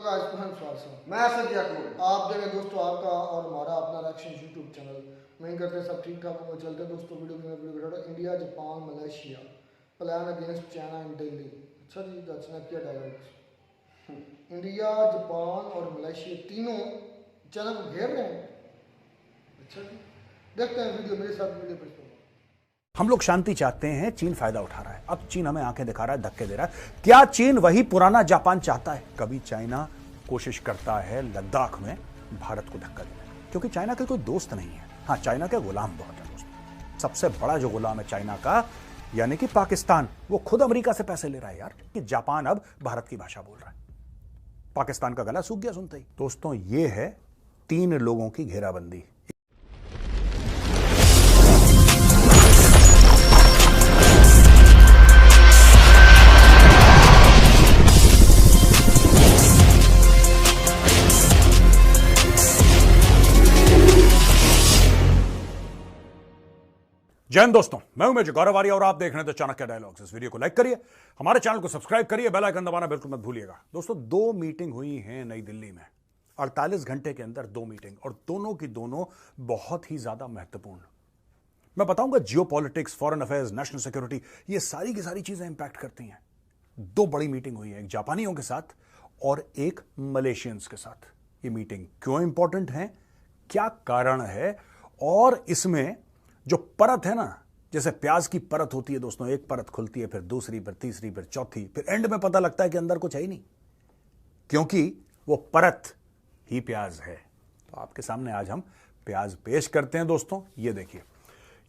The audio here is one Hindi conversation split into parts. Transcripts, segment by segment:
का इस्फहान स्वागत। मैं असद याकूब। आप देखें दोस्तों, आपका और हमारा अपना रिएक्शन यूट्यूब चैनल में करते हैं सब ठीक ठाक होंगे। चलते हैं दोस्तों video India Japan Malaysia plan against China in Delhi. अच्छा जी, दर्शना क्या डायलॉग। इंडिया जापान और मलेशिया तीनों चाइना को घेर रहे हैं। अच्छा जी, देखते हैं वीडियो, मेरे साथ वीडियो पर। हम लोग शांति चाहते हैं, चीन फायदा उठा रहा है। अब चीन हमें आंखें दिखा रहा है, धक्के दे रहा है। क्या चीन वही पुराना जापान चाहता है? कभी चाइना कोशिश करता है लद्दाख में भारत को धक्का देने, क्योंकि चाइना के कोई दोस्त नहीं है। हाँ, चाइना के गुलाम बहुत है दोस्त। सबसे बड़ा जो गुलाम है चाइना का, यानी कि पाकिस्तान, वो खुद अमेरिका से पैसे ले रहा है यार, कि जापान अब भारत की भाषा बोल रहा है। पाकिस्तान का गला सूख गया सुनते ही। दोस्तों, ये है 3 लोगों की घेराबंदी। जय हिंद दोस्तों, मैं हूं मेजर गौरव आर्य और आप देख रहे हैं द चाणक्य डायलॉग्स। इस वीडियो को लाइक करिए, हमारे चैनल को सब्सक्राइब करिए, बेल आइकन दबाना बिल्कुल मत भूलिएगा। दोस्तों, 2 मीटिंग हुई हैं नई दिल्ली में, 48 घंटे के अंदर 2 मीटिंग, और दोनों की दोनों बहुत ही ज्यादा महत्वपूर्ण। मैं बताऊंगा जियो politics, foreign affairs, national security, ये सारी की सारी चीजें इंपैक्ट करती हैं। 2 बड़ी मीटिंग हुई है, एक जापानियों के साथ और एक मलेशियंस के साथ। ये मीटिंग क्यों इंपॉर्टेंट है, क्या कारण है, और इसमें जो परत है ना, जैसे प्याज की परत होती है दोस्तों, एक परत खुलती है, फिर दूसरी, फिर तीसरी, फिर चौथी, फिर एंड में पता लगता है कि अंदर कुछ है ही नहीं, क्योंकि वो परत ही प्याज है। तो आपके सामने आज हम प्याज पेश करते हैं दोस्तों। ये देखिए,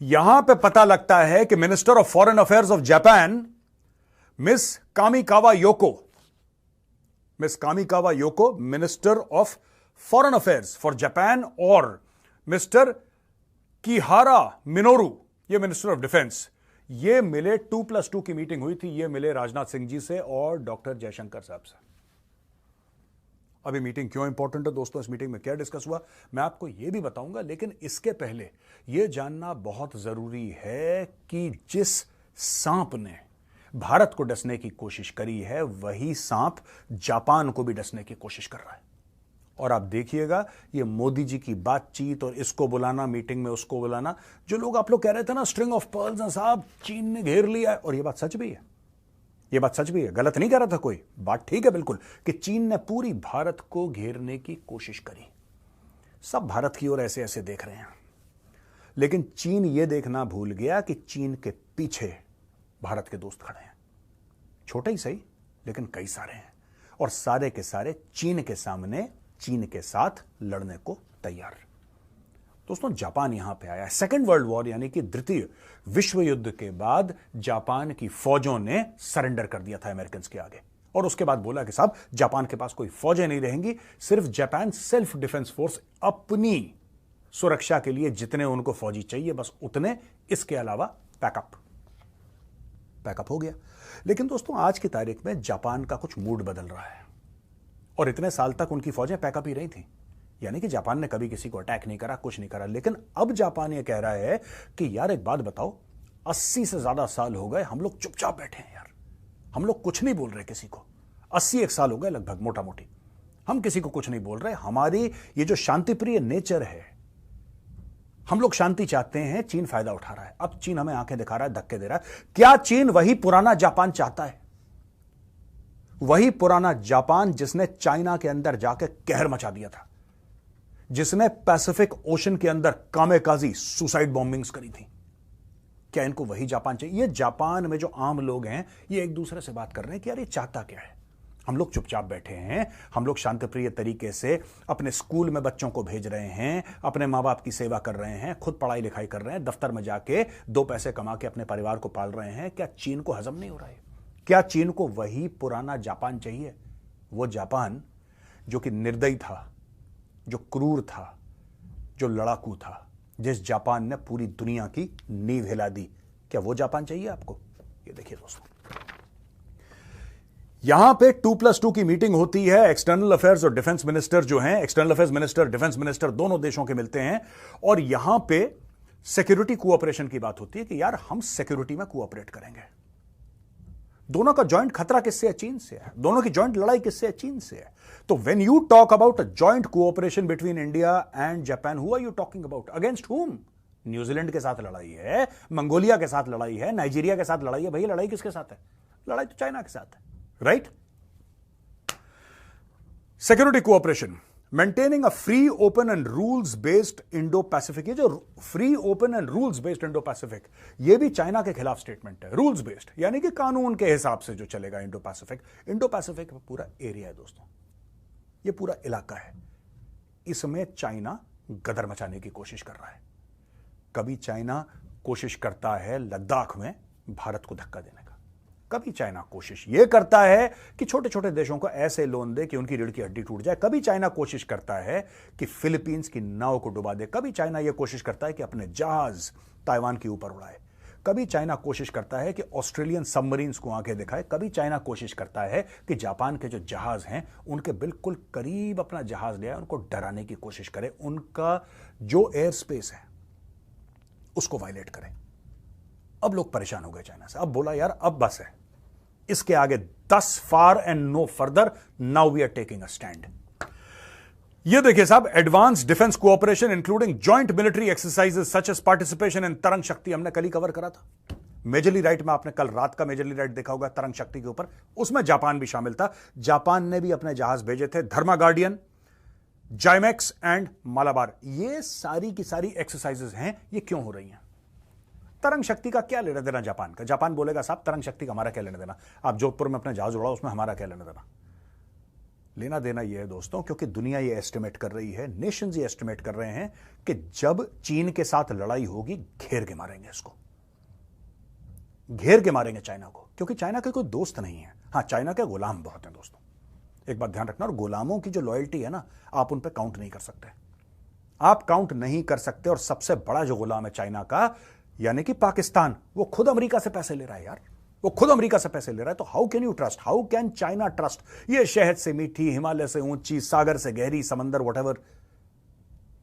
यहां पे पता लगता है कि minister of foreign affairs of Japan miss Kamikawa योको, minister of foreign affairs for Japan, और मिस्टर किहारा मिनोरू, ये मिनिस्टर ऑफ डिफेंस, ये मिले। 2+2 की मीटिंग हुई थी। ये मिले राजनाथ सिंह जी से और डॉक्टर जयशंकर साहब से। अभी मीटिंग क्यों इंपॉर्टेंट है दोस्तों, इस मीटिंग में क्या डिस्कस हुआ, मैं आपको यह भी बताऊंगा। लेकिन इसके पहले यह जानना बहुत जरूरी है कि जिस सांप ने भारत को डसने की कोशिश करी है, वही सांप जापान को भी डसने की कोशिश कर रहा है। और आप देखिएगा, ये मोदी जी की बातचीत और इसको बुलाना मीटिंग में, उसको बुलाना, जो लोग आप लोग कह रहे थे ना स्ट्रिंग ऑफ पर्ल्स हैं साहब, चीन ने घेर लिया है, और ये बात सच भी है। ये बात सच भी है, गलत नहीं कह रहा था कोई, बात ठीक है बिल्कुल, कि चीन ने पूरी भारत को घेरने की कोशिश करी। सब भारत की ओर ऐसे ऐसे देख रहे हैं, लेकिन चीन ये देखना भूल गया कि चीन के पीछे भारत के दोस्त खड़े हैं। छोटे ही सही, लेकिन कई सारे हैं, और सारे के सारे चीन के सामने, चीन के साथ लड़ने को तैयार। दोस्तों, जापान यहां पे आया। सेकेंड वर्ल्ड वॉर यानी कि द्वितीय विश्व युद्ध के बाद जापान की फौजों ने सरेंडर कर दिया था अमेरिकन के आगे, और उसके बाद बोला कि साहब जापान के पास कोई फौजें नहीं रहेंगी, सिर्फ जापान सेल्फ डिफेंस फोर्स, अपनी सुरक्षा के लिए जितने उनको फौजी चाहिए बस उतने, इसके अलावा पैकअप हो गया। लेकिन दोस्तों, आज की तारीख में जापान का कुछ मूड बदल रहा है, और इतने साल तक उनकी फौजें पैकअप ही रही थी, यानी कि जापान ने कभी किसी को अटैक नहीं करा, कुछ नहीं करा। लेकिन अब जापान ये कह रहा है कि यार एक बात बताओ, 80 से ज्यादा साल हो गए हम लोग चुपचाप बैठे हैं यार, हम लोग कुछ नहीं बोल रहे किसी को। 81 साल हो गए लगभग, मोटा मोटी, हम किसी को कुछ नहीं बोल रहे। हमारी ये जो शांतिप्रिय नेचर है, हम लोग शांति चाहते हैं, चीन फायदा उठा रहा है। अब चीन हमें आंखें दिखा रहा है, धक्के दे रहा है। क्या चीन वही पुराना जापान चाहता है, वही पुराना जापान जिसने चाइना के अंदर जाकर कहर मचा दिया था, जिसने पैसिफिक ओशन के अंदर कामेकाजी सुसाइड बॉम्बिंग्स करी थी? क्या इनको वही जापान चाहिए? ये जापान में जो आम लोग हैं, ये एक दूसरे से बात कर रहे हैं कि यार ये चाहता क्या है। हम लोग चुपचाप बैठे हैं, हम लोग शांतिप्रिय तरीके से अपने स्कूल में बच्चों को भेज रहे हैं, अपने माँ बाप की सेवा कर रहे हैं, खुद पढ़ाई लिखाई कर रहे हैं, दफ्तर में जाके 2 पैसे कमा के अपने परिवार को पाल रहे हैं। क्या चीन को हजम नहीं हो रहा है? क्या चीन को वही पुराना जापान चाहिए? वो जापान जो कि निर्दयी था, जो क्रूर था, जो लड़ाकू था, जिस जापान ने पूरी दुनिया की नींव हिला दी, क्या वो जापान चाहिए आपको? ये देखिए दोस्तों, यहां पे 2+2 की मीटिंग होती है। एक्सटर्नल अफेयर्स और डिफेंस मिनिस्टर जो हैं, external affairs minister, defence minister, दोनों देशों के मिलते हैं, और यहां पे सिक्योरिटी कोऑपरेशन की बात होती है कि यार हम सिक्योरिटी में कोऑपरेट करेंगे। दोनों का जॉइंट खतरा किससे है? चीन से है। दोनों की जॉइंट लड़ाई किससे है? चीन से है। तो when you talk about a joint cooperation between India and Japan, who are you talking about? Against whom? New Zealand के साथ लड़ाई है, मंगोलिया के साथ लड़ाई है, नाइजीरिया के साथ लड़ाई है। भैया लड़ाई किसके साथ है? लड़ाई तो चाइना के साथ है, right? Security cooperation, maintaining a free open and rules based Indo Pacific. ये जो free open and rules based Indo Pacific, ये भी चाइना के खिलाफ स्टेटमेंट है। रूल्स बेस्ड यानी कि कानून के हिसाब से जो चलेगा इंडो पैसिफिक। इंडो पैसिफिक पूरा एरिया है दोस्तों, ये पूरा इलाका है। इसमें चाइना गदर मचाने की कोशिश कर रहा है। कभी चाइना कोशिश करता है लद्दाख में भारत को धक्का देने का, कभी चाइना कोशिश यह करता है कि छोटे छोटे देशों को ऐसे लोन दे कि उनकी रीढ़ की हड्डी टूट जाए, कभी चाइना कोशिश करता है कि फिलीपींस की नाव को डुबा दे, कभी चाइना यह कोशिश करता है कि अपने जहाज ताइवान के ऊपर उड़ाए, कभी चाइना कोशिश करता है कि ऑस्ट्रेलियन सबमरीन्स को आंखें दिखाए, कभी चाइना कोशिश करता है कि जापान के जो जहाज हैं उनके बिल्कुल करीब अपना जहाज ले आए, उनको डराने की कोशिश करे, उनका जो एयर स्पेस है उसको वायलेट करे। अब लोग परेशान हो गए चाइना से। अब बोला यार अब बस है, इसके आगे 10 far and no further, now we are taking a stand. ये देखिए साहब, advance defence cooperation including joint military exercises such as participation in Tarang Shakti, हमने कल ही कवर करा था। मेजरली राइट में आपने कल रात का मेजरली राइट देखा होगा तरंग शक्ति के ऊपर, उसमें जापान भी शामिल था। जापान ने भी अपने जहाज भेजे थे, धर्मा गार्डियन, जाइमेक्स एंड मालाबार। ये सारी की सारी एक्सरसाइजेस हैं। ये क्यों हो रही हैं? तरंग शक्ति का क्या लेना देना जापान का? जापान बोलेगा साहब तरंग शक्ति का हमारा क्या लेना देना, आप जोधपुर में अपना जहाज उड़ाओ, उसमें हमारा क्या लेना देना? लेना देना यह है दोस्तों, क्योंकि दुनिया ये एस्टिमेट कर रही है, नेशंस ये एस्टिमेट कर रहे हैं कि जब चीन के साथ लड़ाई होगी घेर के मारेंगे इसको, घेर के मारेंगे चाइना को, क्योंकि चाइना के कोई दोस्त नहीं है। हां, चाइना के गुलाम बहुत हैं दोस्तों, एक बात ध्यान रखना। और गुलामों की जो लॉयल्टी है ना, आप उन पर काउंट नहीं कर सकते, आप काउंट नहीं कर सकते। और सबसे बड़ा जो गुलाम है चाइना का, यानी कि पाकिस्तान, वो खुद अमेरिका से पैसे ले रहा है यार, वो खुद अमेरिका से पैसे ले रहा है। तो how can you trust, how can China trust? ये शहद से मीठी, हिमालय से ऊंची, सागर से गहरी, समंदर whatever,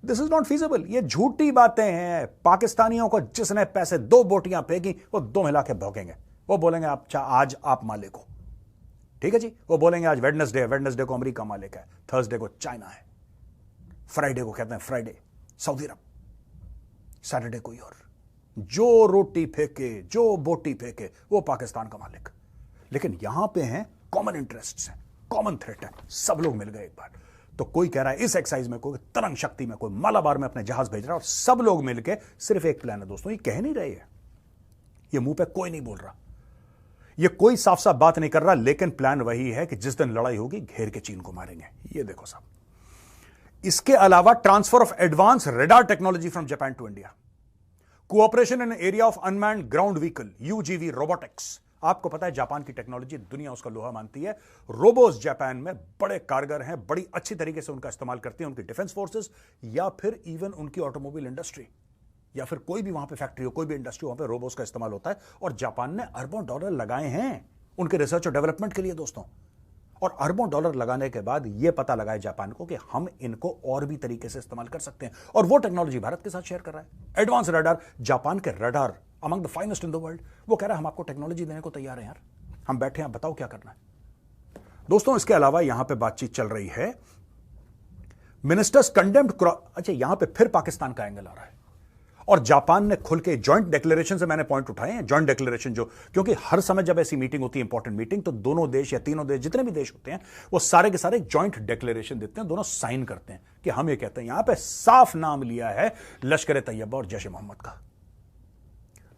this is not feasible. ये झूठी बातें हैं। पाकिस्तानियों को जिसने पैसे 2 बोटियां फेंकी, वो 2 मिला के भौंकेंगे। वो बोलेंगे अच्छा आज आप मालिक हो, ठीक है जी। वो बोलेंगे आज वेडनेसडे है, वेडनेसडे को अमेरिका मालिक है, थर्सडे को चाइना है, फ्राइडे को कहते हैं फ्राइडे सऊदी अरब, सैटरडे कोई और। जो रोटी फेंके, जो बोटी फेंके, वो पाकिस्तान का मालिक। लेकिन यहां पे हैं कॉमन इंटरेस्ट्स हैं, कॉमन थ्रेट है, सब लोग मिल गए एक बार। तो कोई कह रहा है इस एक्सरसाइज में, कोई तरंग शक्ति में, कोई मालाबार में अपने जहाज भेज रहा है, और सब लोग मिलकर सिर्फ एक प्लान है दोस्तों। ये कह नहीं रहे हैं, ये मुंह पे कोई नहीं बोल रहा, ये कोई साफ साफ बात नहीं कर रहा, लेकिन प्लान वही है कि जिस दिन लड़ाई होगी घेर के चीन को मारेंगे। ये देखो साहब। इसके अलावा transfer of advance radar technology from Japan to India, cooperation in area of unmanned ground vehicle, UGV robotics. आपको पता है जापान की टेक्नोलॉजी दुनिया उसका लोहा मानती है। रोबोस जापान में बड़े कारगर हैं, बड़ी अच्छी तरीके से उनका इस्तेमाल करती है उनकी डिफेंस फोर्सेस, या फिर इवन उनकी ऑटोमोबाइल इंडस्ट्री, या फिर कोई भी वहां पे फैक्ट्री हो, कोई भी इंडस्ट्री, वहां पे रोबोस का इस्तेमाल होता है। और जापान ने अरबों डॉलर लगाए हैं उनके रिसर्च और डेवलपमेंट के लिए दोस्तों। और अरबों डॉलर लगाने के बाद यह पता लगाया जापान को कि हम इनको और भी तरीके से इस्तेमाल कर सकते हैं, और वो टेक्नोलॉजी भारत के साथ शेयर कर रहा है। एडवांस रडार, जापान के radar among the finest in the world. वो कह रहा है हम आपको टेक्नोलॉजी देने को तैयार हैं यार, हम बैठे हैं, बताओ क्या करना है। दोस्तों इसके अलावा यहां पे बातचीत चल रही है, मिनिस्टर्स कंडेम्ड। अच्छा, यहां पे फिर पाकिस्तान का एंगल आ रहा है, और जापान ने खुल के जॉइंट डिक्लेरेशन से मैंने पॉइंट उठाए हैं, जॉइंट डिक्लेरेशन जो, क्योंकि हर समय जब ऐसी मीटिंग होती है, इंपॉर्टेंट मीटिंग, तो दोनों देश या तीनों देश, जितने भी देश होते हैं, वो सारे के सारे जॉइंट डिक्लेरेशन देते हैं, दोनों साइन करते हैं कि हम ये कहते हैं। यहां पे साफ नाम लिया है लश्कर तैयबा और जैश मोहम्मद का।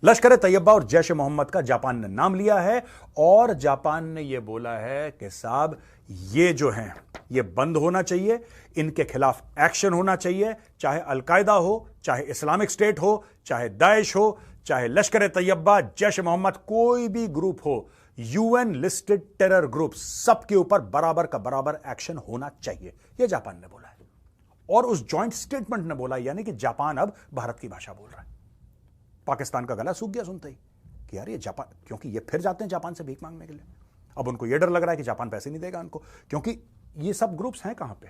लश्कर तैयबा और जैश मोहम्मद का जापान ने नाम लिया है, और जापान ने यह बोला है कि साहब ये जो हैं ये बंद होना चाहिए, इनके खिलाफ एक्शन होना चाहिए, चाहे अलकायदा हो, चाहे इस्लामिक स्टेट हो, चाहे दाइश हो, चाहे लश्कर तैयबा, जैश मोहम्मद, कोई भी ग्रुप हो, यूएन लिस्टेड टेरर ग्रुप, सबके ऊपर बराबर का बराबर एक्शन होना चाहिए, यह जापान ने बोला है। और उस जॉइंट स्टेटमेंट ने बोला, यानी कि जापान अब भारत की भाषा बोल रहा है। पाकिस्तान का गला सूख गया सुनते ही कि यार ये जापान, क्योंकि ये फिर जाते हैं जापान से भीख मांगने के लिए। अब उनको ये डर लग रहा है कि जापान पैसे नहीं देगा उनको, क्योंकि ये सब ग्रुप्स हैं कहां पे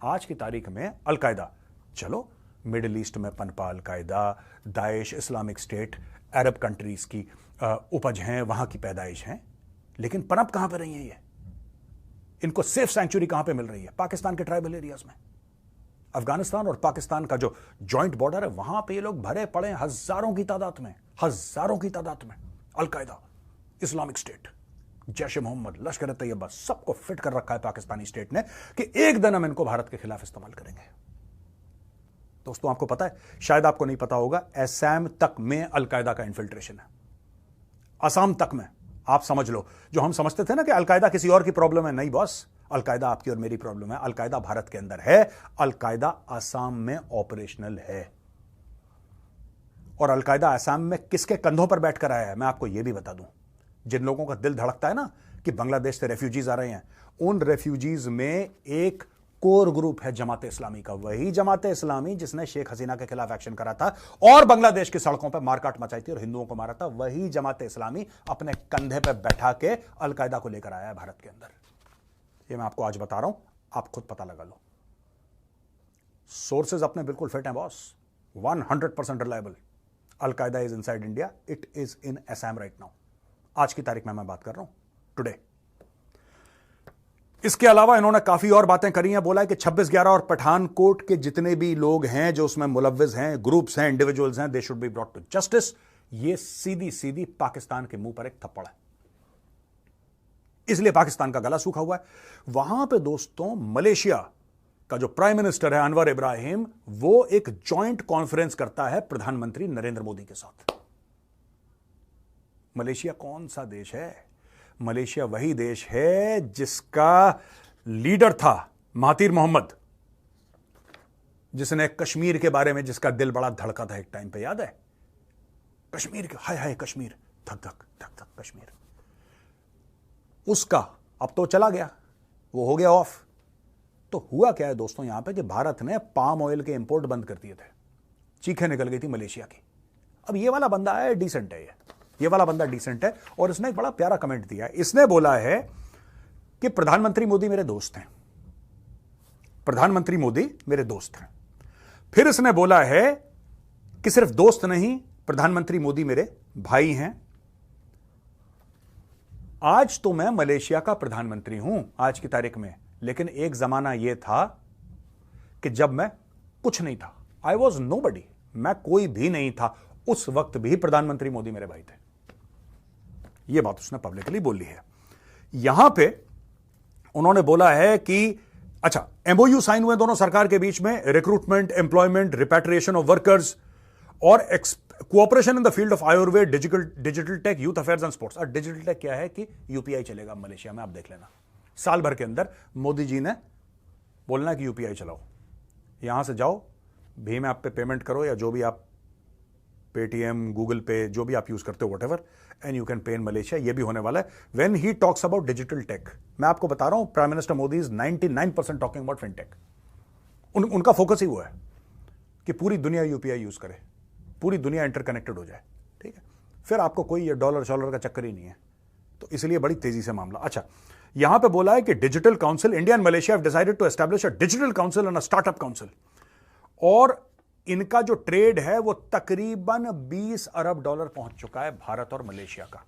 आज की तारीख में। अलकायदा, चलो मिडिल ईस्ट में पनपा Al Qaeda, Daesh, Islamic State, Arab countries की उपज हैं, वहां की पैदाइश हैं, लेकिन पनप कहां पर रही है ये? इनको सेफ सेंचुरी कहां पे मिल रही है? पाकिस्तान के ट्राइबल एरियाज में। अफगानिस्तान और पाकिस्तान का जो जॉइंट बॉर्डर है वहां पे ये लोग भरे पड़े हैं हजारों की तादाद में। अलकायदा, इस्लामिक स्टेट, जैश ए मोहम्मद, लश्कर ए तैयबा, सबको फिट कर रखा है पाकिस्तानी स्टेट ने कि एक दिन हम इनको भारत के खिलाफ इस्तेमाल करेंगे। दोस्तों आपको पता है, शायद आपको नहीं पता होगा, असम तक में अलकायदा का इन्फिल्ट्रेशन है। असम तक में। आप समझ लो, जो हम समझते थे ना कि अलकायदा किसी और की प्रॉब्लम है, नहीं बॉस, अलकायदा आपकी और मेरी प्रॉब्लम है। अलकायदा भारत के अंदर है, अलकायदा असम में ऑपरेशनल है। और अलकायदा असम में किसके कंधों पर बैठकर आया है, मैं आपको यह भी बता दूं। जिन लोगों का दिल धड़कता है ना कि बांग्लादेश से रेफ्यूजीज आ रहे हैं, उन रेफ्यूजीज में एक कोर ग्रुप है जमात इस्लामी का। वही जमात इस्लामी जिसने शेख हसीना के खिलाफ एक्शन करा था और बांग्लादेश की सड़कों पर मारकाट मचाई थी और हिंदुओं को मारा था, वही जमात इस्लामी अपने कंधे पर बैठा के अलकायदा को लेकर आया है भारत के अंदर। ये मैं आपको आज बता रहा हूं, आप खुद पता लगा लो। सोर्सेज अपने बिल्कुल फिट हैं boss, 100% reliable. Al Qaeda is inside India, it is in Assam right now. आज की तारीख में मैं बात कर रहा हूं, टुडे। इसके अलावा इन्होंने काफी और बातें करी हैं। बोला है कि 26/11 और पठानकोट के जितने भी लोग हैं जो उसमें मुलव्विस हैं, ग्रुप्स हैं, इंडिविजुअल्स हैं, they should be brought to justice. ये सीधी सीधी पाकिस्तान के मुंह पर एक थप्पड़ है, इसलिए पाकिस्तान का गला सूखा हुआ है। वहां पे दोस्तों मलेशिया का जो प्राइम मिनिस्टर है अनवर इब्राहिम, वो एक जॉइंट कॉन्फ्रेंस करता है प्रधानमंत्री नरेंद्र मोदी के साथ। मलेशिया कौन सा देश है? मलेशिया वही देश है जिसका लीडर था महातीर मोहम्मद, जिसने कश्मीर के बारे में, जिसका दिल बड़ा धड़का था एक टाइम पे, याद है? कश्मीर के, हाय हाय कश्मीर, धक धक धक धक कश्मीर। उसका अब तो चला गया, वो हो गया ऑफ। तो हुआ क्या है दोस्तों यहां पे कि भारत ने पाम ऑयल के इंपोर्ट बंद कर दिए थे, चीखें निकल गई थी मलेशिया की। अब ये वाला बंदा है, डिसेंट है, ये वाला बंदा डिसेंट है, और इसने एक बड़ा प्यारा कमेंट दिया है। इसने बोला है कि प्रधानमंत्री मोदी मेरे दोस्त हैं, प्रधानमंत्री मोदी मेरे दोस्त हैं। फिर इसने बोला है कि सिर्फ दोस्त नहीं, प्रधानमंत्री मोदी मेरे भाई हैं। आज तो मैं मलेशिया का प्रधानमंत्री हूं आज की तारीख में, लेकिन एक जमाना यह था कि जब मैं कुछ नहीं था, आई वॉज नोबडी, मैं कोई भी नहीं था, उस वक्त भी प्रधानमंत्री मोदी मेरे भाई थे। यह बात उसने पब्लिकली बोली है। यहां पे उन्होंने बोला है कि अच्छा, एमओयू साइन हुए दोनों सरकार के बीच में, recruitment, employment, repatriation of workers और cooperation in the field of Ayurveda, digital tech, youth affairs and sports. और डिजिटल टेक क्या है कि यूपीआई चलेगा मलेशिया में, आप देख लेना। साल भर के अंदर मोदी जी ने बोलना है कि यूपीआई चलाओ, यहां से जाओ, भीम ऐप पे पेमेंट करो, या जो भी आप पेटीएम, गूगल पे, जो भी आप यूज करते हो, whatever, and you can pay in Malaysia. ये भी होने वाला है। When he talks about digital tech, मैं आपको बता रहा हूं, prime minister Modi is 99% talking about fintech. उनका फोकस ही हुआ है कि पूरी दुनिया यूपीआई यूज करे, पूरी दुनिया इंटरकनेक्टेड हो जाए, ठीक है? फिर आपको कोई ये डॉलर शॉलर का चक्कर ही नहीं है, तो इसलिए बड़ी तेजी से मामला। अच्छा, यहां पे बोला है कि digital council, India and Malaysia have decided to establish a digital council and a startup council. और इनका जो ट्रेड है वो तकरीबन $20 अरब पहुंच चुका है, भारत और मलेशिया का,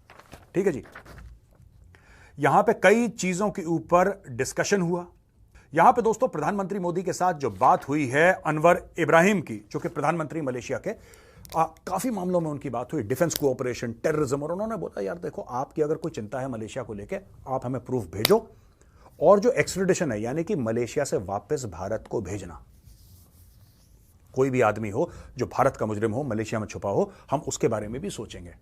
ठीक है जी। यहां पे कई चीजों के ऊपर डिस्कशन हुआ। यहां पे दोस्तों प्रधानमंत्री मोदी के साथ जो बात हुई है अनवर इब्राहिम की, जो कि प्रधानमंत्री मलेशिया के, काफी मामलों में उनकी बात हुई, डिफेंस कोऑपरेशन, टेररिज्म। और उन्होंने बोला यार देखो, आपकी अगर कोई चिंता है मलेशिया को लेके, आप हमें प्रूफ भेजो, और जो एक्सट्रेडिशन है, यानी कि मलेशिया से वापस भारत को भेजना, कोई भी आदमी हो जो भारत का मुजरिम हो, मलेशिया में छुपा हो, हम उसके बारे में भी सोचेंगे।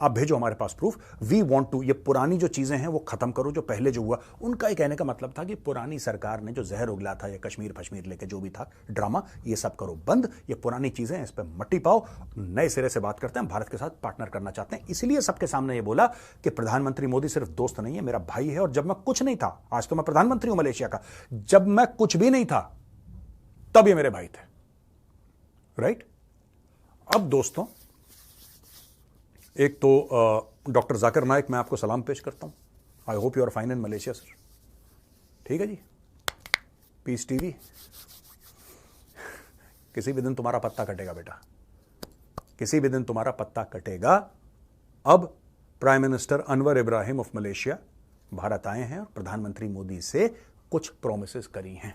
आप भेजो हमारे पास प्रूफ, वी वांट टू। ये पुरानी जो चीजें हैं वो खत्म करो, जो पहले जो हुआ। उनका ये कहने का मतलब था कि पुरानी सरकार ने जो जहर उगला था, ये कश्मीर फश्मीर लेके जो भी था ड्रामा, ये सब करो बंद, ये पुरानी चीजें हैं, इस पर मट्टी पाओ, नए सिरे से बात करते हैं, भारत के साथ पार्टनर करना चाहते हैं। इसलिए सबके सामने ये बोला कि प्रधानमंत्री मोदी सिर्फ दोस्त नहीं है, मेरा भाई है। और जब मैं कुछ नहीं था, आज तो मैं प्रधानमंत्री हूं मलेशिया का, जब मैं कुछ भी नहीं था तब ये मेरे भाई थे, राइट? अब दोस्तों, एक तो डॉक्टर जाकिर नाइक, मैं आपको सलाम पेश करता हूं। I hope you are fine in Malaysia sir, ठीक है जी। पीस टीवी, किसी भी दिन तुम्हारा पत्ता कटेगा बेटा, किसी भी दिन तुम्हारा पत्ता कटेगा। अब prime minister Anwar Ibrahim of Malaysia Bharat आए हैं और प्रधानमंत्री मोदी से कुछ प्रोमिसेस करी हैं।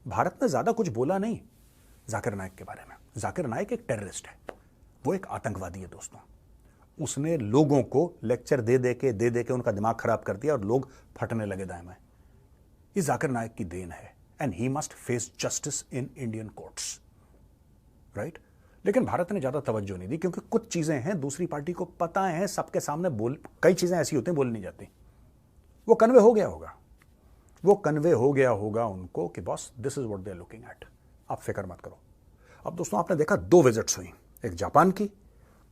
भारत ने ज्यादा कुछ बोला नहीं जाकिर नाइक के बारे में। जाकिर नाइक एक टेररिस्ट है, वो एक आतंकवादी है दोस्तों। उसने लोगों को लेक्चर दे दे के उनका दिमाग खराब कर दिया और लोग फटने लगे दाएं बाएं। ये जाकिर नाइक की देन है and he must face justice in Indian courts, right. लेकिन भारत ने ज्यादा तवज्जो नहीं दी क्योंकि कुछ चीजें हैं दूसरी पार्टी को पता है, सबके सामने कई चीजें ऐसी होती हैं बोल नहीं जाती। वो कन्वे हो गया होगा उनको कि boss this is what they are looking at, आप फिक्र मत करो। अब दोस्तों आपने देखा 2 विजिट्स हुई, एक जापान की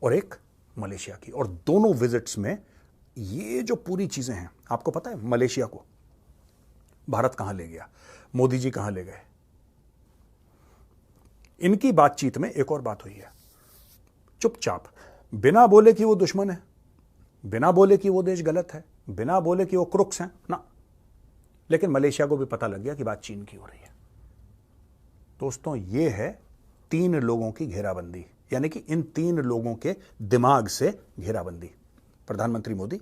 और एक मलेशिया की, और दोनों विजिट्स में ये जो पूरी चीजें हैं, आपको पता है मलेशिया को भारत कहां ले गया, मोदी जी कहां ले गए। इनकी बातचीत में एक और बात हुई है, चुपचाप, बिना बोले कि वो दुश्मन है, बिना बोले कि वो देश गलत है, बिना बोले कि वो क्रुक्स हैं ना, लेकिन मलेशिया को भी पता लग गया कि बात चीन की हो रही है। दोस्तों ये है 3 लोगों की घेराबंदी, यानी कि इन 3 लोगों के दिमाग से घेराबंदी। प्रधानमंत्री Modi,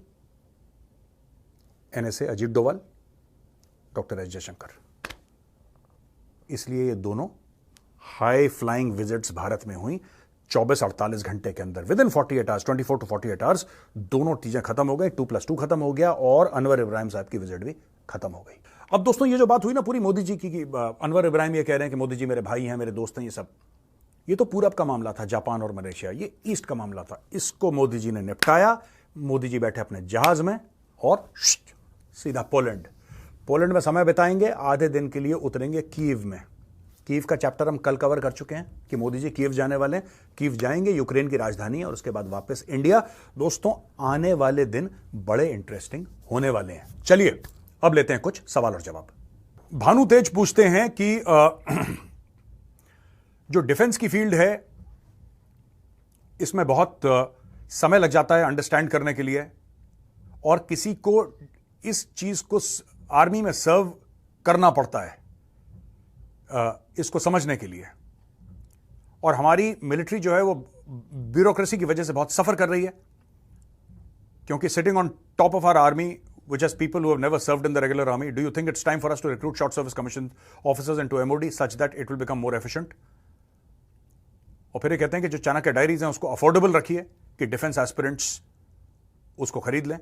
NSA Ajit Doval, doctor S Jaishankar. इसलिए ये दोनों हाई फ्लाइंग विजिट्स भारत में हुई 24-48 घंटे के अंदर, with in 48 hours, 24 to 48 hours दोनों चीजें खत्म हो गई, 2+2 खत्म हो गया और अनवर इब्राहिम साहब की विजिट भी खत्म हो गई। अब दोस्तों ये जो बात हुई ना पूरी मोदी जी की, अनवर इब्राहिम ये कह रहे हैं कि मोदी जी मेरे भाई हैं, मेरे दोस्त हैं, ये तो पूरब का मामला था, जापान और मलेशिया, ये ईस्ट का मामला था। इसको मोदी जी ने निपटाया। मोदी जी बैठे अपने जहाज में और सीधा पोलैंड में समय बिताएंगे, आधे दिन के लिए उतरेंगे कीव में। कीव का चैप्टर हम कल कवर कर चुके हैं कि मोदी जी कीव जाने वाले हैं, कीव जाएंगे, यूक्रेन की राजधानी है, और उसके बाद वापस इंडिया। दोस्तों आने वाले दिन बड़े इंटरेस्टिंग होने वाले हैं। चलिए अब लेते हैं कुछ सवाल और जवाब। भानु तेज पूछते हैं कि जो डिफेंस की फील्ड है इसमें बहुत समय लग जाता है अंडरस्टैंड करने के लिए, और किसी को इस चीज को आर्मी में सर्व करना पड़ता है इसको समझने के लिए, और हमारी मिलिट्री जो है वो ब्यूरोक्रेसी की वजह से बहुत सफर कर रही है, क्योंकि sitting on top of our army which has people who have never served in the regular army. Do you think it's time for us to recruit short service commission officers into MOD such that it will become more efficient? और फिर ये कहते हैं कि जो चाणक्य डायरीज हैं उसको अफोर्डेबल रखिए कि डिफेंस एस्पिरेंट्स उसको खरीद लें।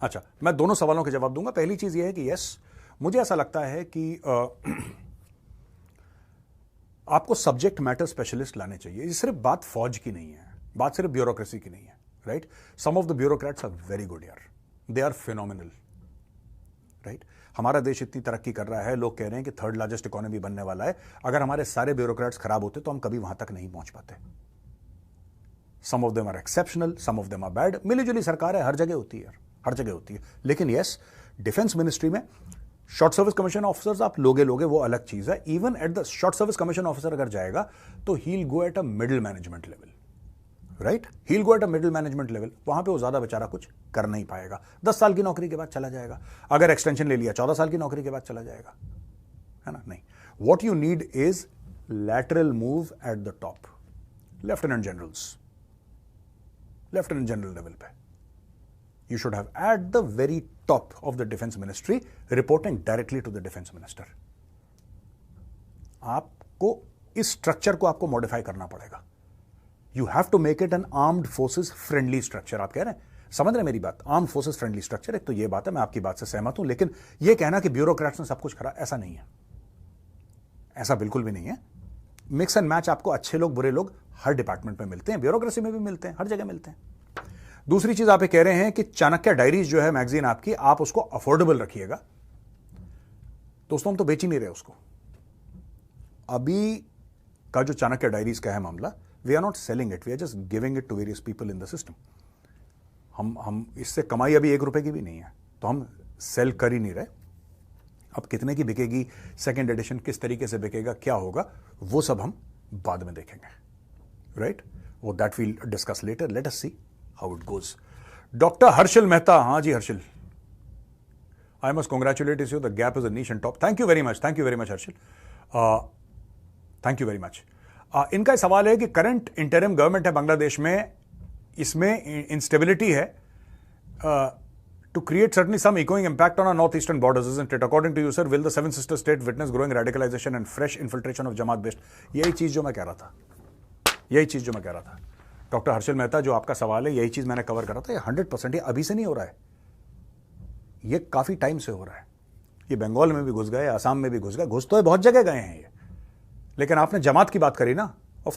अच्छा, मैं दोनों सवालों के जवाब दूंगा। पहली चीज ये है कि यस, मुझे ऐसा लगता है कि आपको सब्जेक्ट मैटर स्पेशलिस्ट लाने चाहिए। ये सिर्फ बात फौज की नहीं है, बात सिर्फ ब्यूरोक्रेसी की नहीं है, right. Some of the bureaucrats are very good यार, दे आर फिनोमिनल, राइट। हमारा देश इतनी तरक्की कर रहा है, लोग कह रहे हैं कि 3rd लार्जेस्ट इकोनॉमी बनने वाला है। अगर हमारे सारे ब्यूरोक्रेट्स खराब होते तो हम कभी वहां तक नहीं पहुंच पाते। Some of them are exceptional, some of them are bad. मिलीजुली सरकार है, हर जगह होती है, हर जगह होती है। लेकिन यस, डिफेंस मिनिस्ट्री में शॉर्ट सर्विस कमीशन ऑफिसर्स आप लोगे वो अलग चीज है। Even at the short service commission officer अगर जाएगा तो he will go at a middle management level, right. He will go at a middle management level. वहां पे वो ज्यादा बेचारा कुछ कर नहीं पाएगा। 10 साल की नौकरी के बाद चला जाएगा, अगर एक्सटेंशन ले लिया 14 साल की नौकरी के बाद चला जाएगा, है ना। नहीं, what you need is lateral move at the top, lieutenant general level पे। You should have at the very top of the defense ministry reporting directly to the defense minister. आपको इस स्ट्रक्चर को आपको मॉडिफाई करना पड़ेगा। You have to make it an armed forces friendly structure. आप कह रहे हैं, समझ रहे हैं मेरी बात, आर्म्ड फोर्सेस फ्रेंडली स्ट्रक्चर। एक तो ये बात है, मैं आपकी बात से सहमत हूं, लेकिन ये कहना कि ब्यूरोक्रेट्स ने सब कुछ करा, ऐसा नहीं है, ऐसा बिल्कुल भी नहीं है। मिक्स एंड मैच आपको अच्छे लोग बुरे लोग हर डिपार्टमेंट में मिलते हैं, ब्यूरोक्रेसी में भी मिलते हैं, हर जगह मिलते हैं। दूसरी चीज आप ये कह रहे हैं कि चाणक्य डायरीज जो है मैगजीन आपकी, आप उसको अफोर्डेबल रखिएगा। दोस्तों हम तो बेच ही नहीं रहे उसको। अभी का जो चाणक्य डायरीज का है मामला, we are not selling it, we are just giving it to various people in the system. हम इससे कमाई अभी 1 रुपए की भी नहीं है, तो हम सेल कर ही नहीं रहे। अब कितने की बिकेगी, सेकेंड एडिशन किस तरीके से बिकेगा, क्या होगा, वो सब हम बाद में देखेंगे, राइट। वो that we'll discuss later, let us see how it goes. Doctor Harshal Mehta, हाँ जी Harshal, I must congratulate you, the gap is a niche and top. Thank you very much Harshal, thank you very much. इनका सवाल है कि करंट इंटरिम गवर्नमेंट है बांग्लादेश में, इसमें इंस्टेबिलिटी है, to create certainly some echoing impact on our northeastern borders, isn't it? According to you, sir, will the seven sister state witness growing radicalization and fresh infiltration of Jamaat based? यही चीज जो मैं कह रहा था, यही चीज जो मैं कह रहा था। डॉक्टर हर्षल मेहता, जो आपका सवाल है, यही चीज मैंने कवर करा था। ये 100% ये अभी से नहीं हो रहा है, ये काफी टाइम से हो रहा है। ये बंगाल में भी घुस गए, असम में भी घुस गए, घुस तो बहुत जगह गए हैं ये। लेकिन आपने जमात की बात करी ना, ऑफ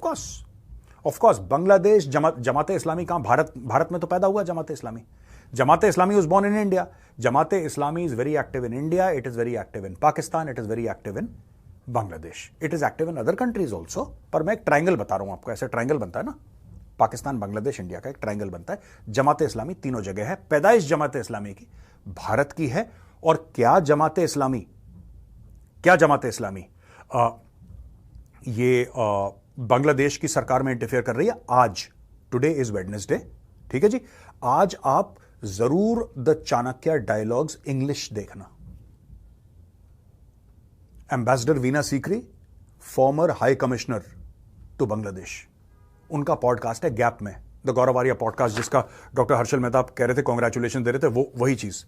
कोर्स बांग्लादेश जमाते इस्लामी कहां? भारत में तो पैदा हुआ जमाते इस्लामी। जमाते इस्लामी was born in India. Jamaate Islami is very active in India. It is very active in Pakistan. It is very active in Bangladesh. It is active in other countries also. पर मैं एक ट्रायंगल बता रहा हूं आपको, ऐसे ट्रायंगल बनता है ना, पाकिस्तान, बांग्लादेश, इंडिया का एक ट्रायंगल बनता है। जमाते इस्लामी तीनों जगह है। पैदाइश जमाते इस्लामी की भारत की है। और क्या जमाते इस्लामी ये बांग्लादेश की सरकार में इंटरफेयर कर रही है? आज, टुडे इज वेडनेसडे, ठीक है जी। आज आप जरूर द चाणक्य डायलॉग्स इंग्लिश देखना। Ambassador Veena Sikri, former high commissioner to Bangladesh, उनका पॉडकास्ट है गैप में, द गौरव आर्या पॉडकास्ट, जिसका डॉक्टर हर्षल मेहता आप कह रहे थे कॉन्ग्रेचुलेशन दे रहे थे, वो वही चीज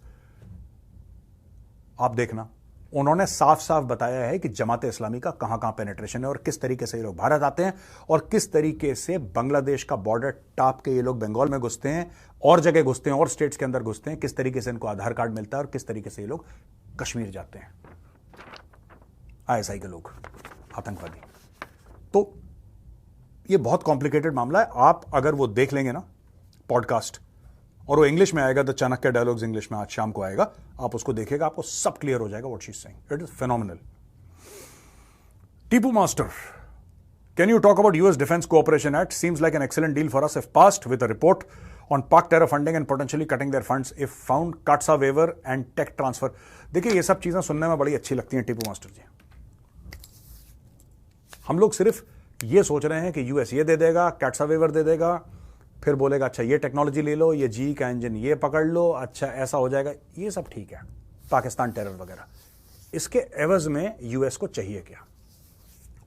आप देखना। उन्होंने साफ साफ बताया है कि जमाते इस्लामी का कहां कहां पेनिट्रेशन है और किस तरीके से ये लोग भारत आते हैं और किस तरीके से बांग्लादेश का बॉर्डर टाप के ये लोग बंगाल में घुसते हैं और जगह घुसते हैं और स्टेट्स के अंदर घुसते हैं, किस तरीके से इनको आधार कार्ड मिलता है और किस तरीके से ये लोग कश्मीर जाते हैं, आईएसआई के लोग, आतंकवादी। तो ये बहुत कॉम्प्लिकेटेड मामला है। आप अगर वो देख लेंगे ना पॉडकास्ट, और वो इंग्लिश में आएगा, द चाणक्य डायलॉग्स इंग्लिश में आज शाम को आएगा, आप उसको देखेगा, आपको सब क्लियर हो जाएगा what she is saying. It is phenomenal. Tipu master, can you talk about US defence cooperation act? Seems like an excellent deal for us if passed with a report on Pak terror funding and potentially cutting their funds if found, CAATSA waiver and tech transfer. देखिए, ये सब चीजें सुनने में बड़ी अच्छी लगती हैं टीपू मास्टर जी। हम लोग सिर्फ ये सोच रहे हैं कि यूएस ये दे देगा, काट्सा वेवर दे देगा, फिर बोलेगा अच्छा ये टेक्नोलॉजी ले लो, ये जी का इंजन ये पकड़ लो, अच्छा ऐसा हो जाएगा। ये सब ठीक है, पाकिस्तान टेरर वगैरह, इसके एवज में यूएस को चाहिए क्या?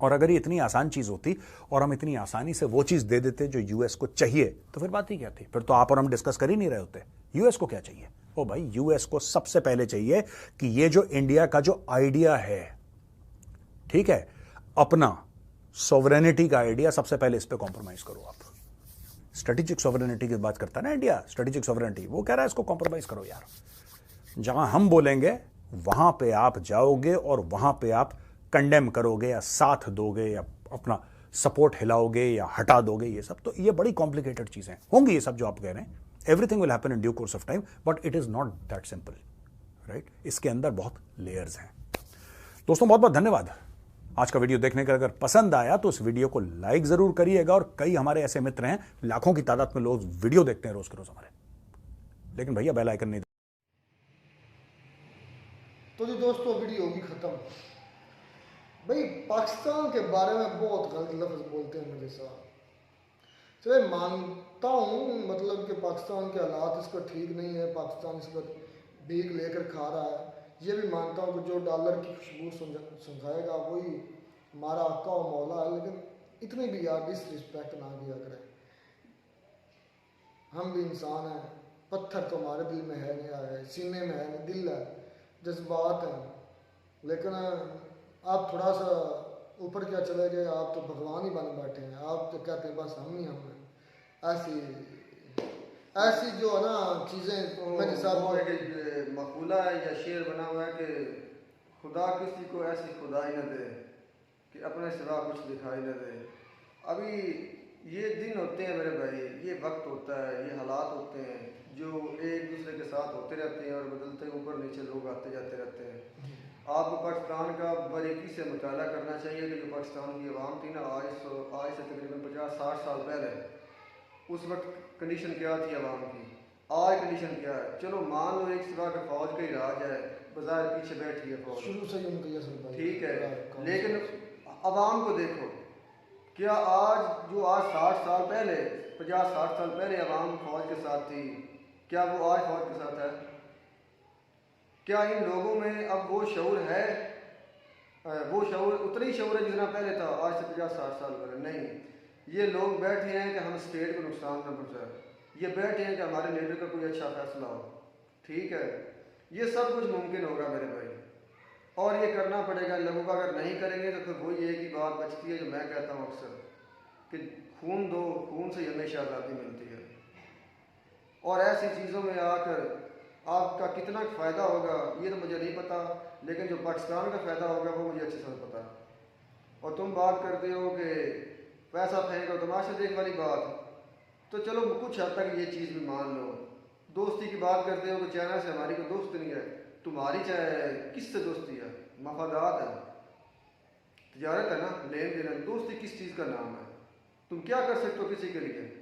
और अगर ये इतनी आसान चीज होती और हम इतनी आसानी से वो चीज दे देते जो यूएस को चाहिए, तो फिर बात ही क्या थी? फिर तो आप और हम डिस्कस कर ही नहीं रहे होते। यूएस को क्या चाहिए? ओ भाई, यूएस को सबसे पहले चाहिए कि ये जो इंडिया का जो आइडिया है, ठीक है, अपना सॉवरेनिटी का आइडिया, सबसे पहले इस पे कॉम्प्रोमाइज करो आप। स्ट्रेटेजिक सॉवरेनिटी की बात करता है ना इंडिया, स्ट्रेटेजिक सॉवरेनिटी, वो कह रहा है इसको कॉम्प्रोमाइज करो यार। जहां हम बोलेंगे वहां पे आप जाओगे और वहां पे आप कंडेम करोगे या साथ दोगे या अपना सपोर्ट हिलाओगे या हटा दोगे। ये सब तो ये बड़ी कॉम्प्लिकेटेड चीजें होंगी, ये सब जो आप कह रहे हैं। Everything will happen in due course of time, but it is not that simple, right? इसके अंदर बहुत लेयर्स हैं। दोस्तों, बहुत बहुत धन्यवाद आज का वीडियो देखने का। अगर पसंद आया तो इस वीडियो को लाइक जरूर करिएगा, और कई हमारे ऐसे मित्र हैं, लाखों की तादाद में लोग वीडियो देखते हैं रोज के रोज हमारे, लेकिन भैया बेल आइकन नहीं। तो जी दोस्तों, वीडियो होगी खत्म। भाई, पाकिस्तान के बारे में बहुत गलत लफ्ज बोलते हैं मेरे साथ। चले, मानता हूँ मतलब कि पाकिस्तान के हालात इसका ठीक नहीं है, पाकिस्तान इसका भीख लेकर खा रहा है, ये भी मानता हूँ कि जो डॉलर की खुशबू सुंघाएगा वही हमारा आका और मौला है। लेकिन इतनी भी यार डिसरिस्पेक्ट ना किया करें। हम भी इंसान हैं, पत्थर तो हमारे दिल में है, नहीं है, सीने में है, दिल है, जज्बात हैं। लेकिन आप थोड़ा सा ऊपर क्या चले गए, आप तो भगवान ही बन बैठे हैं। आप तो कहते हैं बस हम ही हम हैं। ऐसी जो है ना चीज़ें मेरे साथ। वो एक मकूला है या शेर बना हुआ है कि खुदा किसी को ऐसी खुदाई न दे कि अपने सिवा कुछ दिखाई न दे। अभी ये दिन होते हैं मेरे भाई, ये वक्त होता है, ये हालात होते हैं जो एक दूसरे के साथ होते रहते हैं और बदलते ऊपर नीचे लोग आते जाते रहते हैं। आपको पाकिस्तान का बारीकी से मुताला करना चाहिए कि जो पाकिस्तान की आवाम थी ना, आज से तकरीबन 50-60 साल पहले, उस वक्त कंडीशन क्या थी आवाम की, आज कंडीशन क्या है। चलो मान लो एक सिवा के फौज का ही राज है, बाजार पीछे बैठी है फौज, शुरू से ही उनका ठीक है, लेकिन आवाम को देखो, क्या आज जो आज 60 साल पहले, 50-60 साल पहले आवाम फौज के साथ थी, क्या वो आज फौज के साथ है? क्या इन लोगों में अब वो शऊर है? वो शऊर उतना ही शऊर है जितना पहले था, आज से 50-60 साल पहले? नहीं। ये लोग बैठे हैं कि हम स्टेट को नुकसान न पहुँचाए, ये बैठे हैं कि हमारे लीडर का कोई अच्छा फैसला हो, ठीक है, ये सब कुछ मुमकिन होगा मेरे भाई, और ये करना पड़ेगा लोगों का। अगर नहीं करेंगे तो फिर वही एक ही बात बचती है जो मैं कहता हूँ अक्सर, कि खून दो, खून से हमेशा आज़ादी मिलती है। और ऐसी चीज़ों में आकर आपका कितना फ़ायदा होगा ये तो मुझे नहीं पता, लेकिन जो पाकिस्तान का फ़ायदा होगा वो मुझे अच्छे से पता है। और तुम बात करते हो कि पैसा फेंको तमाशा देख वाली बात, तो चलो कुछ हद तक ये चीज़ भी मान लो। दोस्ती की बात करते हो कि चाइना से हमारी कोई दोस्त नहीं है, तुम्हारी चाहे किससे दोस्ती है? मफादात है, तिजारत है ना, लेन देन है। दोस्ती किस चीज़ का नाम है? तुम क्या कर सकते हो किसी के लिए?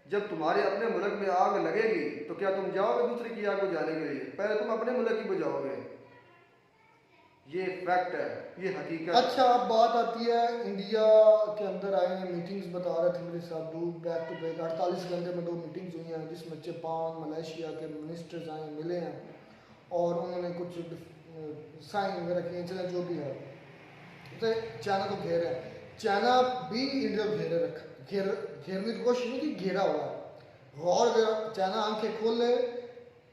जब तुम्हारे अपने मुल्क में आग लगेगी तो क्या तुम जाओगे दूसरे की आग बुझाने के लिए? पहले तुम अपने मुल्क की बुझाओगे। ये फैक्ट है, ये हकीकत। अच्छा, अब बात आती है इंडिया के अंदर आए हैं, मीटिंग्स बता रहे थे मेरे साथ, दो बैक टू बैक 48 घंटे में 2 मीटिंग्स हुई हैं, जिसमें जापान मलेशिया के मिनिस्टर्स आए मिले हैं और उन्होंने कुछ साइन वगैरह किए, चले जो भी है। तो चाइना को घेर है, चाइना भी इंडिया को घेरने की कोशिश नहीं की, घेरा हुआ है। गौर चाइना आंखें खोल ले,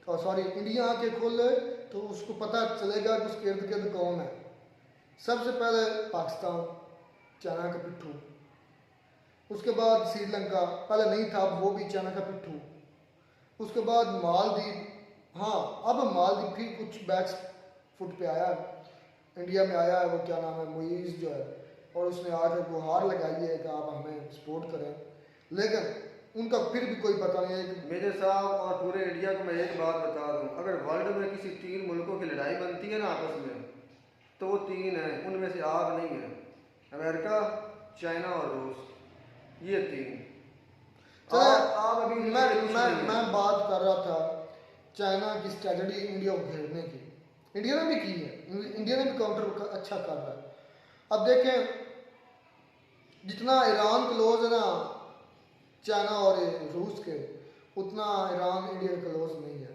और सॉरी इंडिया आंखें खोल ले तो उसको पता चलेगा कि उसके इर्द गिर्द कौन है। सबसे पहले पाकिस्तान, चाइना का पिट्ठू, उसके बाद श्रीलंका, पहले नहीं था अब वो भी चाइना का पिट्ठू, उसके बाद मालदीव। हाँ, अब मालदीव भी कुछ बैक्स फुट पे आया, इंडिया में आया है, वो क्या नाम है, मुइज जो है, और उसने आकर गुहार लगाई है कि आप हमें सपोर्ट करें, लेकिन उनका फिर भी कोई पता नहीं है। मेरे साहब और पूरे इंडिया को मैं एक बात बता दूं, अगर वर्ल्ड में किसी 3 मुल्कों की लड़ाई बनती है ना आपस में, तो वो 3 हैं, उनमें से आप नहीं है, अमेरिका, चाइना और रूस, ये 3। आप अभी मैं बात कर रहा था चाइना की स्ट्रेटजी इंडिया को घेरने की, इंडिया ने भी की है, इंडिया ने भी काउंटर अच्छा कर रहा है। अब देखें, जितना ईरान क्लोज है ना चाइना और रूस के, उतना ईरान इंडिया के क्लोज नहीं है,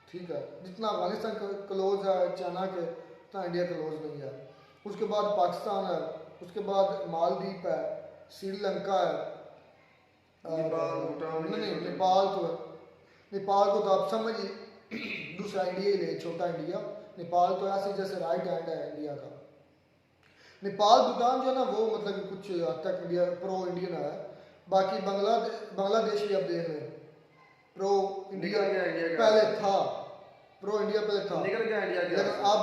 ठीक है। जितना अफगानिस्तान क्लोज है चाइना के, उतना इंडिया क्लोज नहीं है। उसके बाद पाकिस्तान है, उसके बाद मालदीव है, श्रीलंका है, नहीं नेपाल तो है, नेपाल को तो आप समझिए दूसरा इंडिया ही ले, छोटा इंडिया। नेपाल तो ऐसे जैसे राइट हैंड है इंडिया का। नेपाल भूटान जो है ना वो मतलब कुछ हद तक इंडिया प्रो इंडियन है। बाकी बांग्लादेश भी अब देख रहे हैं, प्रो इंडिया पहले था, प्रो इंडिया पहले था, निकल गया इंडिया के, लेकिन अब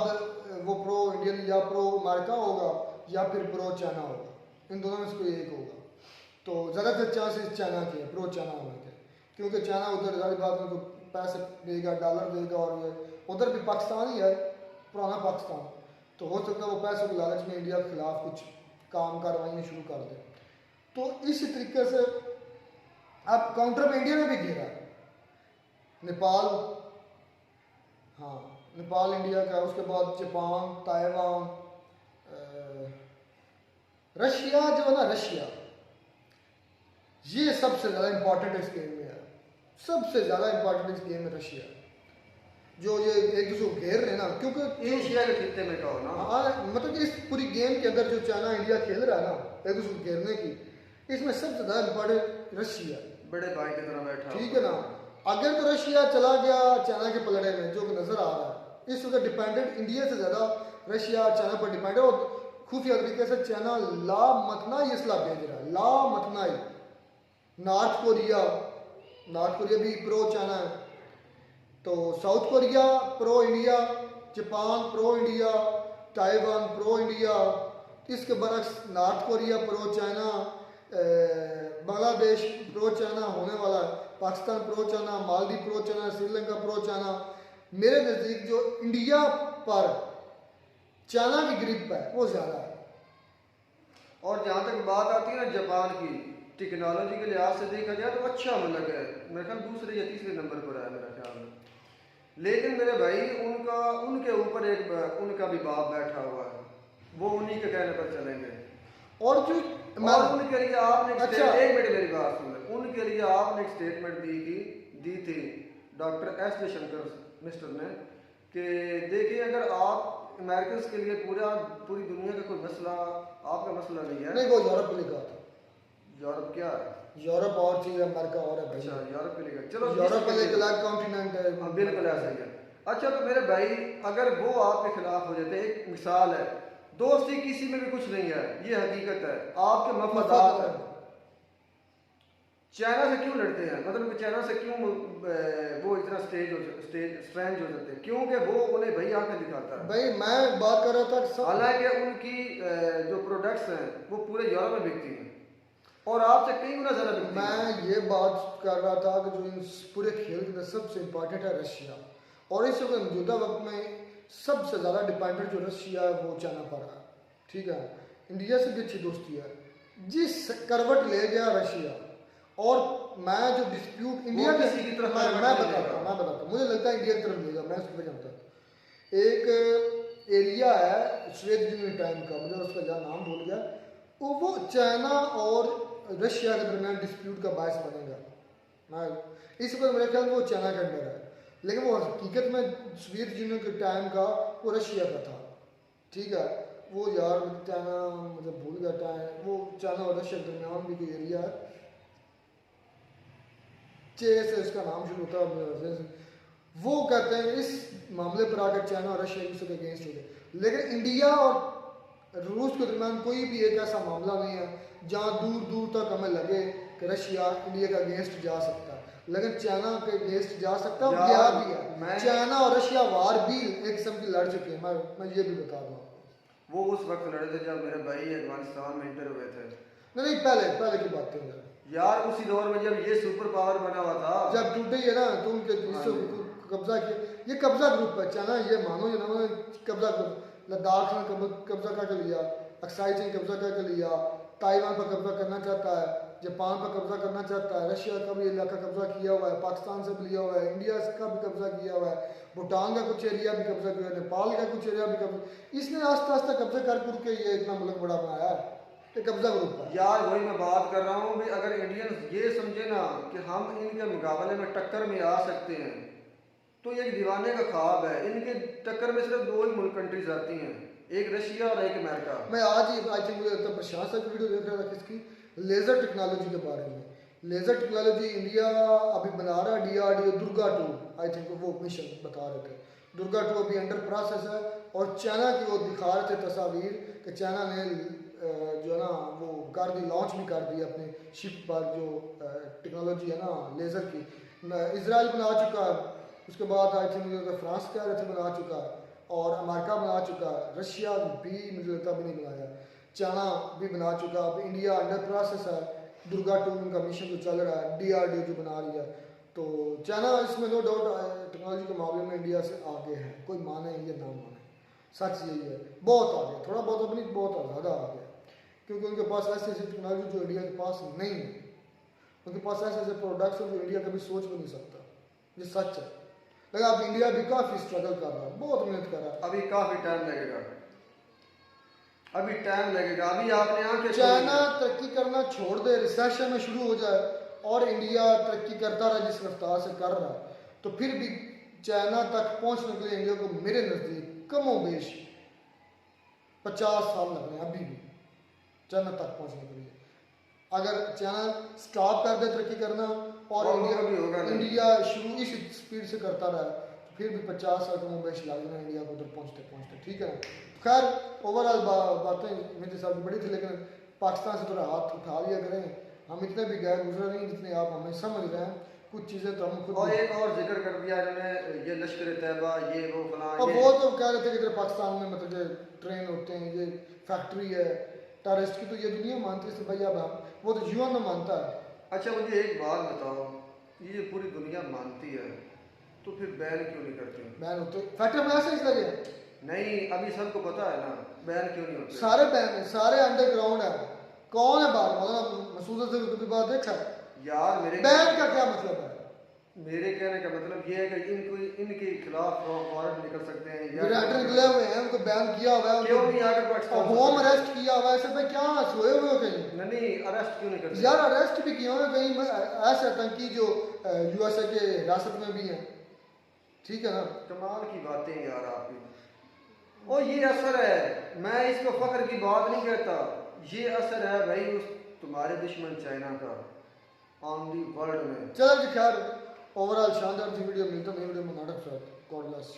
वो प्रो इंडियन या प्रो अमेरिका होगा या फिर प्रो चाइना होगा, इन दोनों में से कोई एक होगा। तो ज़्यादातर चांसेस चाइना के हैं, प्रो चाइना होने के, क्योंकि चाइना उधर जारी बात उनको पैसे देगा, डॉलर देगा, और ये उधर भी पाकिस्तान ही है, पुराना पाकिस्तान, तो हो सकता है वो पैसों के लालच में इंडिया के खिलाफ कुछ काम कार्रवाई शुरू कर दे। तो इसी तरीके से अब काउंटर में इंडिया ने भी घेरा, नेपाल, हाँ नेपाल इंडिया का, उसके बाद जापान, ताइवान, रशिया जो है ना, रशिया ये सबसे ज़्यादा इंपॉर्टेंट इस गेम में है, सबसे ज़्यादा इंपॉर्टेंट इस गेम में रशिया, जो ये एक दूसरे को घेर रहे ना, क्योंकि एशिया के खित्ते में कहो ना, हाँ मतलब इस पूरी गेम के अंदर जो चाइना इंडिया खेल रहा है ना एक दूसरे को घेरने की, इसमें सबसे ज़्यादा इंपॉर्टेंट रशिया, बड़े भाई की तरह बैठा, ठीक है ना। अगर तो रशिया चला गया चाइना के पलड़े में, जो कि नजर आ रहा है इस वक्त डिपेंडेंट इंडिया से ज़्यादा रशिया चाइना पर डिपेंड है, और खुफिया तरीके से चाइना ला मतनाई इसला भेज रहा है, ला मतनाई। नॉर्थ कोरिया भी प्रो चाइना है, तो South Korea pro India, Japan pro India, Taiwan pro India, इसके बरक्स North Korea pro China, Bangladesh pro China होने वाला है, Pakistan pro China, Maldives pro China, Sri Lanka pro China. मेरे नज़दीक जो इंडिया पर चाइना की ग्रिप है वो ज़्यादा है। और जहाँ तक बात आती है ना जापान की, टेक्नोलॉजी के लिहाज से देखा जाए तो अच्छा मुल्क है, मेरे ख्याल दूसरे या तीसरे नंबर पर है मेरा ख्याल में, लेकिन मेरे भाई उनके ऊपर एक उनका भी बाप बैठा हुआ है, वो उन्हीं के कहने पर चलेंगे। और जो उनके लिए आपने एक मिनट मेरी बात सुन, उनके लिए आपने एक स्टेटमेंट दी थी डॉक्टर एस जयशंकर मिस्टर ने, कि देखिए अगर आप अमेरिकन के लिए पूरी दुनिया का कोई मसला आपका मसला नहीं है, नहीं वो यूरोप ने कहा था। यूरोप क्या है? यूरोप और चीज है, अमेरिका और है अच्छा भाई। यूरोप के लिए, चलो यूरोप जिसके में एक लिए- अलग कॉन्टिनेंट है। हाँ बिल्कुल ऐसा ही है। अच्छा तो मेरे भाई अगर वो आपके खिलाफ हो जाते, एक मिसाल है, दोस्ती किसी में भी कुछ नहीं है, ये हकीकत है, आपके मफादात है, चाइना से क्यों लड़ते हैं, मतलब कि चाइना से क्यों वो इतना स्ट्रेंज हो जाते हैं, क्योंकि वो उन्हें भाई आंखें दिखाता है। भाई मैं बात कर रहा था कि सब हालांकि उनकी जो प्रोडक्ट्स हैं वो पूरे यूरोप में बिकती हैं और आपसे कई गुना ज़्यादा बिकती हैं। मैं ये बात कर रहा था कि जो इन पूरे खेल के अंदर सबसे इम्पोर्टेंट है रशिया, और इस वक्त मौजूदा वक्त में सबसे ज़्यादा डिपेंडेंट जो रशिया है वो चाइना पर है। ठीक है, इंडिया से भी अच्छी दोस्ती है, जिस करवट ले गया रशिया, और मैं जो डिस्प्यूट इंडिया के किसी की तरफ मैं करवट मैं नहीं बताता लेगा। हूँ मैं बताता हूँ मुझे लगता है इंडिया की तरफ लेगा, मैं उसको जानता हूँ। एक एरिया है श्वेत यूनियन टाइम का, मुझे उसका जहाँ नाम भूल गया, वो चाइना और रशिया के दरमियान डिस्प्यूट का बायस बनेगा। मैं इस पर मेरे ख्याल में वो चाइना के अंदर है, लेकिन वो हकीकत में सोवियत यूनियन के टाइम का वो रशिया का था। ठीक है, वो यार चाइना मुझे भूल गया टाइम, वो चाइना और रशिया के दरमियान भी कोई एरिया है, चे से उसका नाम शुरू होता है। वो कहते हैं इस मामले पर आकर चाइना और रशिया एक दूसरे के अगेंस्ट हो गए, लेकिन इंडिया और रूस के दरमियान कोई भी एक ऐसा मामला नहीं है जहाँ दूर दूर तक हमें लगे कि रशिया इंडिया के अगेंस्ट जा सकता है, लेकिन चाइना के अगेंस्ट जा सकता है, यार, गया भी है। मैं- चाइना और रशिया वार भी एक किस्म की लड़ चुके हैं, मैं ये भी बता दूँ आपको। वो उस वक्त लड़े थे जब मेरे भाई अफगानिस्तान में इंटर हुए थे। नहीं पहले पहले की बात है यार उसी दौर में जब ये सुपर पावर बना हुआ था, जब टूटे ही है ना तो उनके हिस्सों को कब्जा किया। ये कब्जा ग्रुप है चाइना, ये मानो ये ना मानो, कब्जा ग्रुप, लद्दाख में कब्जा करके लिया, अक्साई चीन कब्जा करके लिया, ताइवान पर कब्जा करना चाहता है, जापान पर कब्जा करना चाहता है, रशिया का भी इलाका कब्जा किया हुआ है, पाकिस्तान से भी लिया हुआ है, इंडिया का भी कब्जा किया हुआ है, भूटान का कुछ एरिया भी कब्जा किया है, नेपाल का कुछ एरिया भी कब्जा, इसने आस्ते आस्ते कब्जा कर के ये इतना मुल्क बड़ा बनाया है। ये कब्जा ग्रुप है। यार वही मैं बात कर रहा हूँ भी, अगर इंडियंस ये समझे ना कि हम इनके मुकाबले में टक्कर में आ सकते हैं, तो ये एक दीवाने का ख्वाब है। इनके टक्कर में सिर्फ दो ही मुल्क कंट्रीज आती हैं, एक रशिया और एक अमेरिका। मैं आज ही आई थिंक मुझे लगता प्रशांत सर की वीडियो देख रहा था किसकी, लेज़र टेक्नोलॉजी के बारे में। लेज़र टेक्नोलॉजी इंडिया अभी बना रहा है, DRDO दुर्गा 2 आई थिंक वो मिशन बता रहे थे, दुर्गा 2 अभी अंडर प्रोसेस है, और चाइना की वो दिखा रहे थे तस्वीर कि चाइना ने जो है ना वो कर दी, लॉन्च भी कर दी अपने शिप पर जो टेक्नोलॉजी है ना लेज़र की। इजराइल बना चुका है, उसके बाद आई थिंक मुझे फ्रांस कह रहे थे बना चुका है, और अमेरिका बना चुका है, रशिया भी मुझे लगता भी नहीं बनाया, चाइना भी बना चुका, अब इंडिया अंडर प्रोसेस है, दुर्गा 2 उनका मिशन जो चल रहा है, DRDO जो बना रही है। तो चाइना इसमें नो डाउट टेक्नोलॉजी के मामले में इंडिया से आगे है, कोई माने या ना माने, सच यही है, बहुत आगे, थोड़ा बहुत अपनी बहुत ज़्यादा आगे, क्योंकि उनके पास ऐसी ऐसी टेक्नोलॉजी जो इंडिया के पास नहीं है, उनके पास ऐसे ऐसे प्रोडक्ट्स हैं जो इंडिया कभी सोच भी नहीं सकता, ये सच है। लेकिन अब इंडिया भी काफ़ी स्ट्रगल कर रहा है, बहुत मेहनत कर रहा है। अभी काफी टाइम लगेगा, अभी टाइम लगेगा, अभी आपने आंखें चाइना तरक्की करना छोड़ दे, रिसेशन में शुरू हो जाए, और इंडिया तरक्की करता रहा जिस रफ्तार से कर रहा है, तो फिर भी चाइना तक पहुंचने के लिए इंडिया को मेरे नज़दीक कमो बेश 50 साल लग रहे हैं अभी भी चाइना तक पहुंचने के लिए। अगर चाइना स्टॉप कर दे तरक्की करना और वो कभी होगा नहीं। इंडिया शुरू इस स्पीड से करता रहा, तो फिर भी 50 साल कमो बेश लगना इंडिया को उधर पहुंचते पहुंचते। ठीक है, खैर ओवरऑल बातें मेरे साथ बड़ी थी, लेकिन पाकिस्तान से थोड़ा हाथ उठा लिया करें, हम इतने भी गैर गुजरे नहीं जितने आप हमें समझ रहे हैं, कुछ चीज़ें तो हम खुद और एक और जिक्र कर दिया इन्होंने, ये लश्कर तैयबा ये वो फलां और ये। वो तो कह रहे थे कि इधर पाकिस्तान में मतलब ये ट्रेन होते हैं, ये फैक्ट्री है टेररिस्ट की, तो ये दुनिया मानती है भाई, अब हम वो तो UN में मानता है। अच्छा मुझे एक बात बताओ, ये पूरी दुनिया मानती है तो फिर बैन क्यों नहीं करते? बैन होते फैक्ट्री में ऐसे इसलिए नहीं, अभी सबको पता है ना, बैन क्यों नहीं होते? सारे बैन है, सारे अंडरग्राउंड है, कौन है बाहर मौलाना मसूद अजहर को कभी बात देखा है? यार बैन का क्या मतलब है? मेरे कहने का मतलब ये है कि इनको इनके खिलाफ वारंट निकल सकते हैं या विराट निकले हुए हैं, उनको बैन किया हुआ है, क्यों नहीं आकर और पाकिस्तान होम अरेस्ट किया हुआ है, ऐसे पे क्या सोए हुए हो कहीं? नहीं अरेस्ट क्यों नहीं करते? यार अरेस्ट भी किया हुआ है कहीं ऐसे आतंकी जो USA के हिरासत में भी हैं, ठीक है ना? कमाल की बातें यार आपकी। और ये असर है, मैं इसको फख्र की बात नहीं कहता, ये असर है भाई उस तुम्हारे दुश्मन चाइना का, ऑन दी वर्ल्ड में। चलो जी, खैर ओवरऑल शानदार थी वीडियो। मिलता है नई वीडियो में नाटक साथ। God bless.